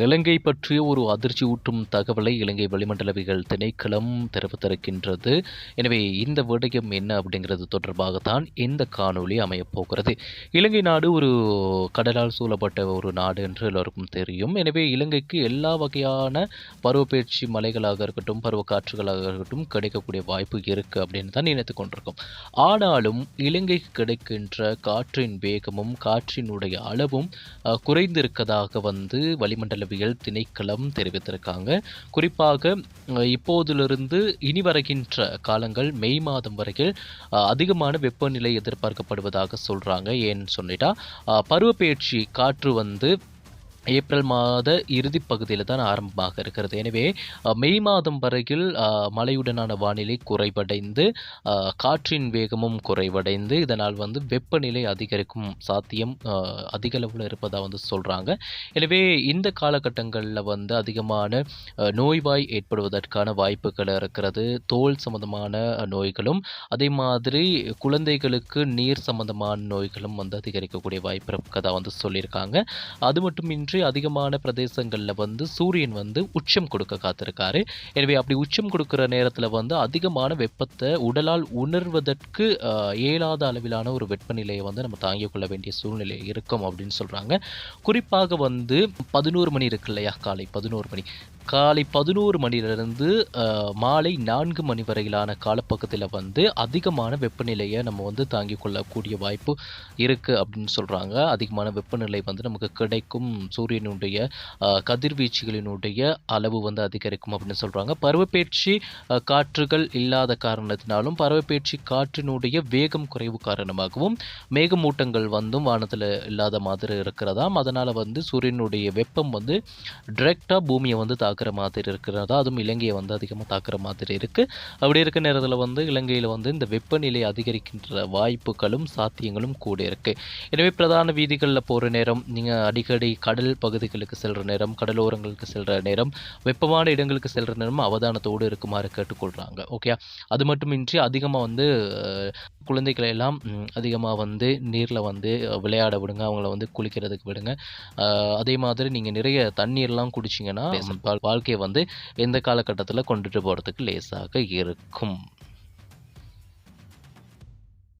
இலங்கை பற்றிய ஒரு அதிர்ச்சியூட்டும் தகவலை இலங்கை வளிமண்டலவியல் திணைக்களம் தெரிவித்திருக்கின்றது. எனவே இந்த விடயம் என்ன அப்படிங்கிறது தொடர்பாகத்தான் இந்த காணொளி அமையப்போகிறது. இலங்கை நாடு ஒரு கடலால் சூழப்பட்ட ஒரு நாடு என்று எல்லோருக்கும் தெரியும். எனவே இலங்கைக்கு எல்லா வகையான பருவப்பெயர்ச்சி மலைகளாக இருக்கட்டும், பருவ காற்றுகளாக இருக்கட்டும் கிடைக்கக்கூடிய வாய்ப்பு இருக்கு அப்படின்னு தான் நினைத்து கொண்டிருக்கோம். ஆனாலும் இலங்கைக்கு கிடைக்கின்ற காற்றின் வேகமும் காற்றினுடைய அளவும் குறைந்திருக்கதாக வளிமண்டலவியல் திணைக்களம் தெரிவித்திருக்காங்க. குறிப்பாக இப்போதிலிருந்து இனி வருகின்ற காலங்கள் மே மாதம் வரையில் அதிகமான வெப்பநிலை எதிர்பார்க்கப்படுவதாக சொல்றாங்க. ஏன்னு சொல்லிட்டா பருவப்பெயர்ச்சி காற்று ஏப்ரல் மாத இறுதி பகுதியில் தான் ஆரம்பமாக இருக்கிறது. எனவே மே மாதம் வரையில் மழையுடனான வானிலை குறைவடைந்து காற்றின் வேகமும் குறைவடைந்து இதனால் வெப்பநிலை அதிகரிக்கும் சாத்தியம் அதிக அளவில் இருப்பதாக சொல்கிறாங்க. எனவே இந்த காலகட்டங்களில் அதிகமான நோய்வாய் ஏற்படுவதற்கான வாய்ப்புகள் இருக்கிறது. தோல் சம்பந்தமான நோய்களும் அதே மாதிரி குழந்தைகளுக்கு நீர் சம்பந்தமான நோய்களும் அதிகரிக்கக்கூடிய வாய்ப்பு இருக்கதாக சொல்லியிருக்காங்க. அது மட்டுமின்றி அதிகமான பிரதேசங்களில் சூரியன் உச்சம் கொடுக்க காத்திருக்காரு. எனவே அப்படி உச்சம் கொடுக்கிற நேரத்தில் அதிகமான வெப்பத்தை உடலால் உணர்வதற்கு இயலாத அளவிலான ஒரு வெப்பநிலையை நம்ம தாங்கிக் கொள்ள வேண்டிய சூழ்நிலை இருக்கும் அப்படின்னு சொல்றாங்க. குறிப்பாக 11 மணி இருக்கு இல்லையா, காலை 11 மணியிலிருந்து மாலை 4 மணி வரையிலான காலப்பக்கத்தில் அதிகமான வெப்பநிலையை நம்ம தாங்கிக் கொள்ளக்கூடிய வாய்ப்பு இருக்குது அப்படின்னு சொல்கிறாங்க. அதிகமான வெப்பநிலை நமக்கு கிடைக்கும். சூரியனுடைய கதிர்வீச்சுகளினுடைய அளவு அதிகரிக்கும் அப்படின்னு சொல்கிறாங்க. பருவப்பெயர்ச்சி காற்றுகள் இல்லாத காரணத்தினாலும் பருவப்பெயர்ச்சி காற்றினுடைய வேகம் குறைவு காரணமாகவும் மேகமூட்டங்கள் வானத்தில் இல்லாத மாதிரி இருக்கிறதாம். அதனால் சூரியனுடைய வெப்பம் டிரெக்டாக பூமியை தாக்குற மாதிரி இருக்கிறதா, அதுவும் இலங்கையை அதிகமாக தாக்குற மாதிரி இருக்குது. அப்படி இருக்க நேரத்தில் இலங்கையில் இந்த வெப்பநிலை அதிகரிக்கின்ற வாய்ப்புகளும் சாத்தியங்களும் கூட இருக்குது. எனவே பிரதான வீதிகளில் போகிற நேரம், நீங்கள் அடிக்கடி கடல் பகுதிகளுக்கு செல்கிற நேரம், கடலோரங்களுக்கு செல்கிற நேரம், வெப்பமான இடங்களுக்கு செல்கிற நேரம் அவதானத்தோடு இருக்குமாறு கேட்டுக்கொள்கிறாங்க. ஓகே, அது மட்டுமின்றி அதிகமாக குழந்தைகளை எல்லாம் அதிகமாக நீரில் விளையாட விடுங்க, அவங்கள குளிக்கிறதுக்கு விடுங்க. அதே மாதிரி நீங்கள் நிறைய தண்ணீர்லாம் குடிச்சிங்கன்னா வாழ்க்கையை எந்த காலகட்டத்தில் கொண்டுட்டு போகிறதுக்கு லேசாக இருக்கும்.